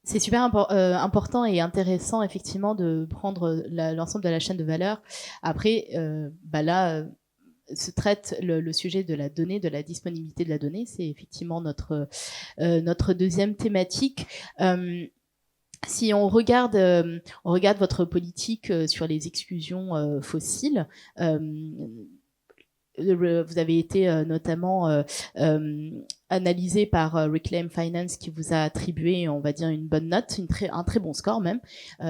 C'est super important et intéressant effectivement de prendre l'ensemble de la chaîne de valeur. Après, là, se traite le sujet de la donnée, de la disponibilité de la donnée. C'est effectivement notre deuxième thématique. Si on regarde votre politique sur les exclusions fossiles, vous avez été notamment analysé par Reclaim Finance qui vous a attribué, on va dire, une bonne note, un très bon score même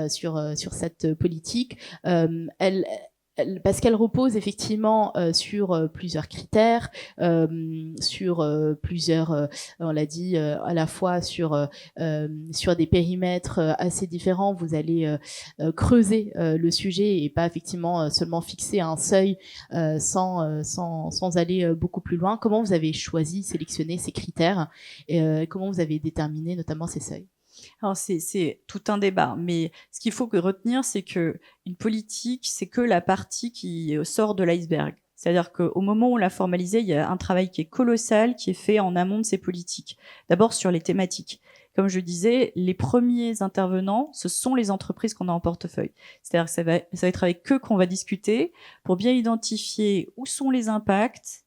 sur cette politique. Elle, parce qu'elle repose effectivement sur plusieurs critères, sur plusieurs, on l'a dit, à la fois sur des périmètres assez différents. Vous allez creuser le sujet et pas effectivement seulement fixer un seuil sans aller beaucoup plus loin. Comment vous avez choisi, sélectionné ces critères et comment vous avez déterminé notamment ces seuils? Alors c'est tout un débat, mais ce qu'il faut retenir, c'est que une politique, c'est que la partie qui sort de l'iceberg. C'est-à-dire qu'au moment où on l'a formalisé, il y a un travail qui est colossal, qui est fait en amont de ces politiques. D'abord sur les thématiques. Comme je disais, les premiers intervenants, ce sont les entreprises qu'on a en portefeuille. C'est-à-dire que ça va être avec eux qu'on va discuter pour bien identifier où sont les impacts,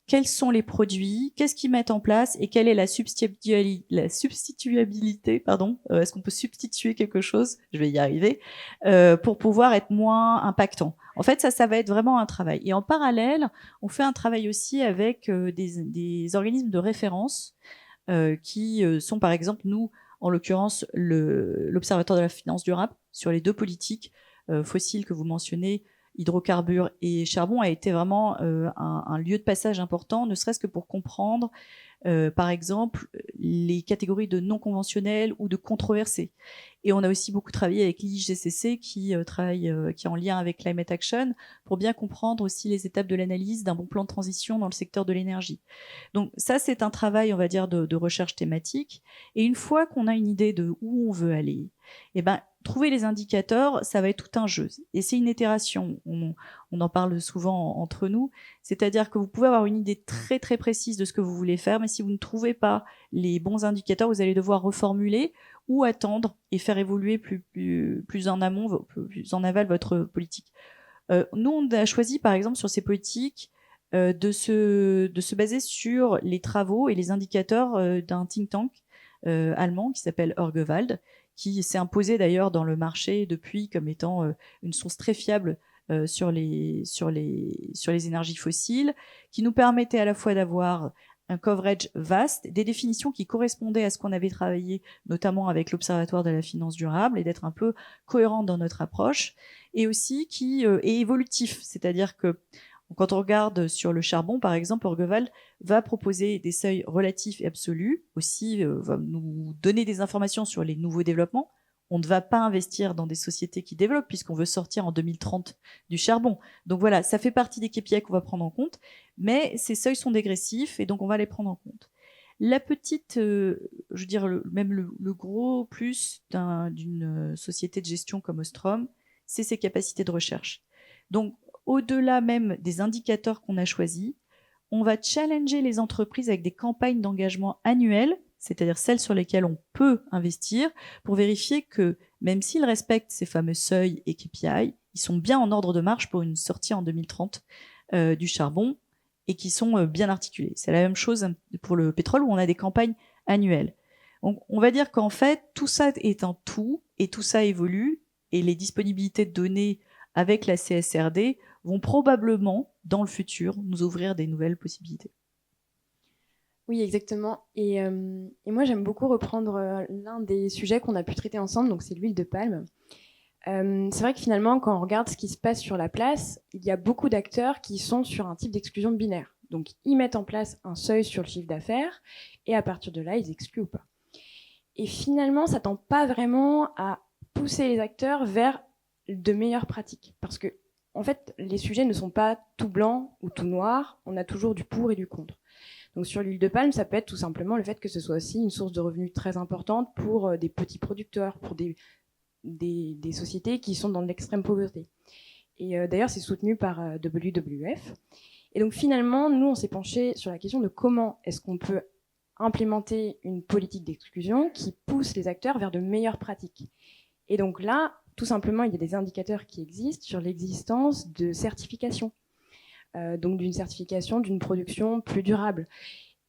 quels sont les produits, qu'est-ce qu'ils mettent en place et quelle est la substituabilité, pardon, est-ce qu'on peut substituer quelque chose, je vais y arriver, pour pouvoir être moins impactant. En fait, ça va être vraiment un travail. Et en parallèle, on fait un travail aussi avec des organismes de référence qui sont par exemple, nous, en l'occurrence, l'Observatoire de la finance durable, sur les deux politiques fossiles que vous mentionnez, hydrocarbures et charbon, a été vraiment un lieu de passage important, ne serait-ce que pour comprendre, par exemple, les catégories de non conventionnels ou de controversés. Et on a aussi beaucoup travaillé avec l'IGCC qui qui est en lien avec Climate Action pour bien comprendre aussi les étapes de l'analyse d'un bon plan de transition dans le secteur de l'énergie. Donc ça, c'est un travail, on va dire, de recherche thématique. Et une fois qu'on a une idée de où on veut aller, eh ben, trouver les indicateurs, ça va être tout un jeu. Et c'est une itération. On en parle souvent entre nous. C'est-à-dire que vous pouvez avoir une idée très très précise de ce que vous voulez faire, mais si vous ne trouvez pas les bons indicateurs, vous allez devoir reformuler ou attendre et faire évoluer plus en amont, plus en aval votre politique. Nous, on a choisi, par exemple, sur ces politiques, de se baser sur les travaux et les indicateurs d'un think tank allemand qui s'appelle Urgewald, qui s'est imposé d'ailleurs dans le marché depuis comme étant une source très fiable sur les énergies fossiles, qui nous permettait à la fois d'avoir un coverage vaste, des définitions qui correspondaient à ce qu'on avait travaillé, notamment avec l'Observatoire de la finance durable, et d'être un peu cohérent dans notre approche, et aussi qui est évolutif, c'est-à-dire que quand on regarde sur le charbon, par exemple, Orgeval va proposer des seuils relatifs et absolus, aussi va nous donner des informations sur les nouveaux développements. On ne va pas investir dans des sociétés qui développent puisqu'on veut sortir en 2030 du charbon. Donc voilà, ça fait partie des KPI qu'on va prendre en compte, mais ces seuils sont dégressifs et donc on va les prendre en compte. La petite, je veux dire, le gros plus d'une société de gestion comme Ostrom, c'est ses capacités de recherche. Donc, au-delà même des indicateurs qu'on a choisis, on va challenger les entreprises avec des campagnes d'engagement annuelles, c'est-à-dire celles sur lesquelles on peut investir, pour vérifier que même s'ils respectent ces fameux seuils et KPI, ils sont bien en ordre de marche pour une sortie en 2030 du charbon et qui sont bien articulés. C'est la même chose pour le pétrole où on a des campagnes annuelles. Donc, on va dire qu'en fait, tout ça est un tout et tout ça évolue et les disponibilités de données avec la CSRD vont probablement, dans le futur, nous ouvrir des nouvelles possibilités. Oui, exactement. Et moi, j'aime beaucoup reprendre l'un des sujets qu'on a pu traiter ensemble, donc c'est l'huile de palme. C'est vrai que finalement, quand on regarde ce qui se passe sur la place, il y a beaucoup d'acteurs qui sont sur un type d'exclusion binaire. Donc, ils mettent en place un seuil sur le chiffre d'affaires et à partir de là, ils excluent ou pas. Et finalement, ça tend pas vraiment à pousser les acteurs vers de meilleures pratiques. Parce que, en fait, les sujets ne sont pas tout blanc ou tout noir. On a toujours du pour et du contre. Donc sur l'huile de palme, ça peut être tout simplement le fait que ce soit aussi une source de revenus très importante pour des petits producteurs, pour des sociétés qui sont dans l'extrême pauvreté. Et d'ailleurs, c'est soutenu par WWF. Et donc finalement, nous, on s'est penché sur la question de comment est-ce qu'on peut implémenter une politique d'exclusion qui pousse les acteurs vers de meilleures pratiques. Et donc là, tout simplement, il y a des indicateurs qui existent sur l'existence de certifications, donc d'une certification d'une production plus durable.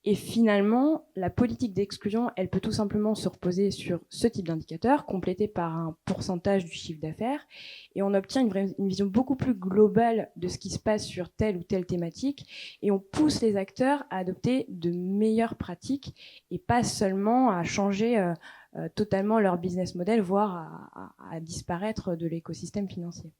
Et finalement, la politique d'exclusion, elle peut tout simplement se reposer sur ce type d'indicateur, complété par un pourcentage du chiffre d'affaires, et on obtient une vision beaucoup plus globale de ce qui se passe sur telle ou telle thématique, et on pousse les acteurs à adopter de meilleures pratiques, et pas seulement à changer totalement leur business model, voire à disparaître de l'écosystème financier.